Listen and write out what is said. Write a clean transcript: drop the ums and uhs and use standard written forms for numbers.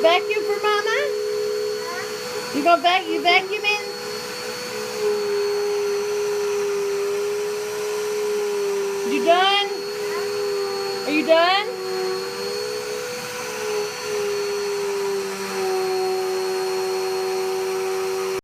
vacuum for Mama? You vacuuming? You done? Are you done?